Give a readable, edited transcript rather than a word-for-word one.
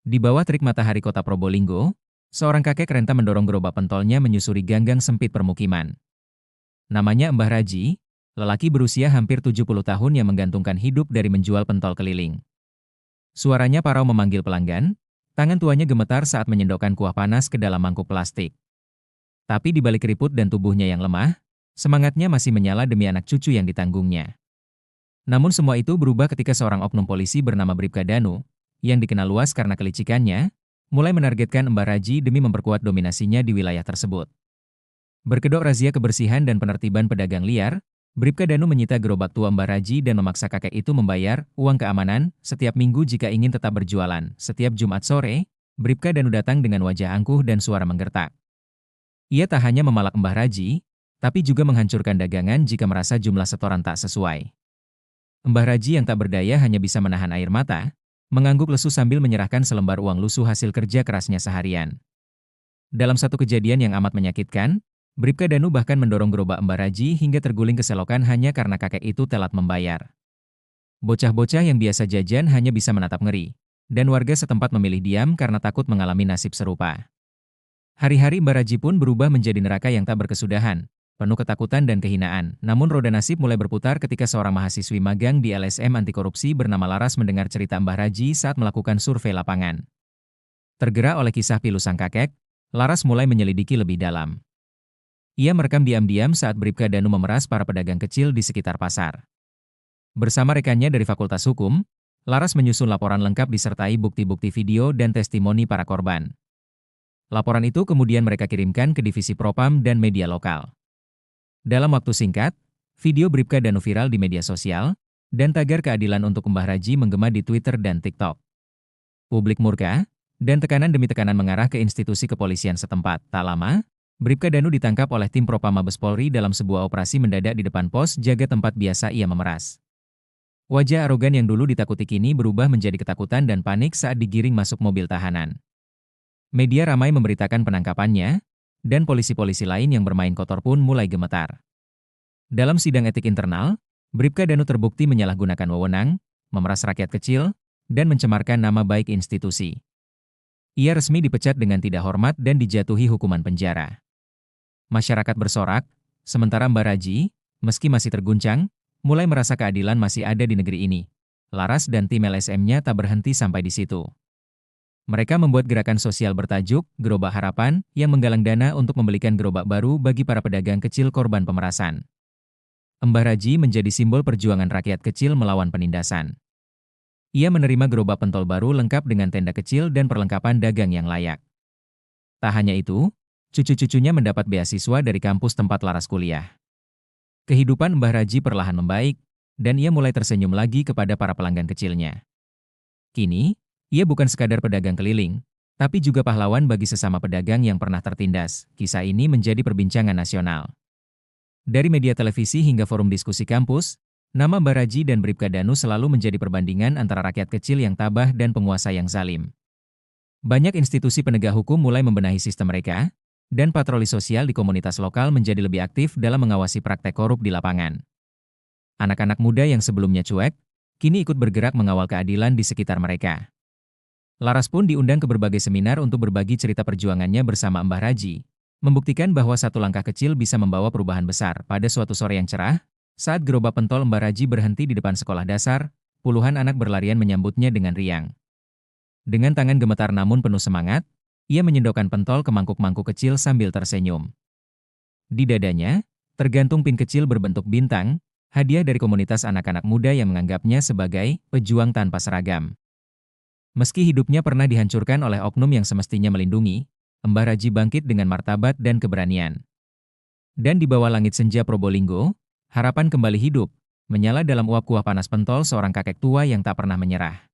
Di bawah terik matahari kota Probolinggo, seorang kakek renta mendorong gerobak pentolnya menyusuri ganggang sempit permukiman. Namanya Mbah Raji, lelaki berusia hampir 70 tahun yang menggantungkan hidup dari menjual pentol keliling. Suaranya parau memanggil pelanggan, tangan tuanya gemetar saat menyendokkan kuah panas ke dalam mangkuk plastik. Tapi di balik keriput dan tubuhnya yang lemah, semangatnya masih menyala demi anak cucu yang ditanggungnya. Namun semua itu berubah ketika seorang oknum polisi bernama Bribka Danu, yang dikenal luas karena kelicikannya, mulai menargetkan Mbah Raji demi memperkuat dominasinya di wilayah tersebut. Berkedok razia kebersihan dan penertiban pedagang liar, Bribka Danu menyita gerobak tua Mbah Raji dan memaksa kakek itu membayar uang keamanan setiap minggu jika ingin tetap berjualan. Setiap Jumat sore, Bribka Danu datang dengan wajah angkuh dan suara menggertak. Ia tak hanya memalak Mbah Raji, tapi juga menghancurkan dagangan jika merasa jumlah setoran tak sesuai. Mbah Raji yang tak berdaya hanya bisa menahan air mata, mengangguk lesu sambil menyerahkan selembar uang lusuh hasil kerja kerasnya seharian. Dalam satu kejadian yang amat menyakitkan, Bribka Danu bahkan mendorong gerobak Mbah Raji hingga terguling ke selokan hanya karena kakek itu telat membayar. Bocah-bocah yang biasa jajan hanya bisa menatap ngeri, dan warga setempat memilih diam karena takut mengalami nasib serupa. Hari-hari Mbah Raji pun berubah menjadi neraka yang tak berkesudahan, penuh ketakutan dan kehinaan. Namun roda nasib mulai berputar ketika seorang mahasiswi magang di LSM anti korupsi bernama Laras mendengar cerita Mbah Raji saat melakukan survei lapangan. Tergerak oleh kisah pilu sang kakek, Laras mulai menyelidiki lebih dalam. Ia merekam diam-diam saat Bribka Danu memeras para pedagang kecil di sekitar pasar. Bersama rekannya dari Fakultas Hukum, Laras menyusun laporan lengkap disertai bukti-bukti video dan testimoni para korban. Laporan itu kemudian mereka kirimkan ke divisi Propam dan media lokal. Dalam waktu singkat, video Bribka Danu viral di media sosial, dan tagar keadilan untuk Mbah Raji menggema di Twitter dan TikTok. Publik murka, dan tekanan demi tekanan mengarah ke institusi kepolisian setempat. Tak lama, Bribka Danu ditangkap oleh tim Propam Mabes Polri dalam sebuah operasi mendadak di depan pos jaga tempat biasa ia memeras. Wajah arogan yang dulu ditakuti kini berubah menjadi ketakutan dan panik saat digiring masuk mobil tahanan. Media ramai memberitakan penangkapannya, dan polisi-polisi lain yang bermain kotor pun mulai gemetar. Dalam sidang etik internal, Bribka Danu terbukti menyalahgunakan wewenang, memeras rakyat kecil, dan mencemarkan nama baik institusi. Ia resmi dipecat dengan tidak hormat dan dijatuhi hukuman penjara. Masyarakat bersorak, sementara Mbah Raji, meski masih terguncang, mulai merasa keadilan masih ada di negeri ini. Laras dan tim LSM-nya tak berhenti sampai di situ. Mereka membuat gerakan sosial bertajuk Gerobak Harapan yang menggalang dana untuk membelikan gerobak baru bagi para pedagang kecil korban pemerasan. Mbah Raji menjadi simbol perjuangan rakyat kecil melawan penindasan. Ia menerima gerobak pentol baru lengkap dengan tenda kecil dan perlengkapan dagang yang layak. Tak hanya itu, cucu-cucunya mendapat beasiswa dari kampus tempat Laras kuliah. Kehidupan Mbah Raji perlahan membaik, dan ia mulai tersenyum lagi kepada para pelanggan kecilnya. Kini, ia bukan sekadar pedagang keliling, tapi juga pahlawan bagi sesama pedagang yang pernah tertindas. Kisah ini menjadi perbincangan nasional. Dari media televisi hingga forum diskusi kampus, nama Mbah Raji dan Bribka Danu selalu menjadi perbandingan antara rakyat kecil yang tabah dan penguasa yang zalim. Banyak institusi penegak hukum mulai membenahi sistem mereka, dan patroli sosial di komunitas lokal menjadi lebih aktif dalam mengawasi praktek korup di lapangan. Anak-anak muda yang sebelumnya cuek, kini ikut bergerak mengawal keadilan di sekitar mereka. Laras pun diundang ke berbagai seminar untuk berbagi cerita perjuangannya bersama Mbah Raji, membuktikan bahwa satu langkah kecil bisa membawa perubahan besar. Pada suatu sore yang cerah, saat gerobak pentol Mbah Raji berhenti di depan sekolah dasar, puluhan anak berlarian menyambutnya dengan riang. Dengan tangan gemetar namun penuh semangat, ia menyendokkan pentol ke mangkuk-mangkuk kecil sambil tersenyum. Di dadanya, tergantung pin kecil berbentuk bintang, hadiah dari komunitas anak-anak muda yang menganggapnya sebagai pejuang tanpa seragam. Meski hidupnya pernah dihancurkan oleh oknum yang semestinya melindungi, Mbah Raji bangkit dengan martabat dan keberanian. Dan di bawah langit senja Probolinggo, harapan kembali hidup, menyala dalam uap kuah panas pentol seorang kakek tua yang tak pernah menyerah.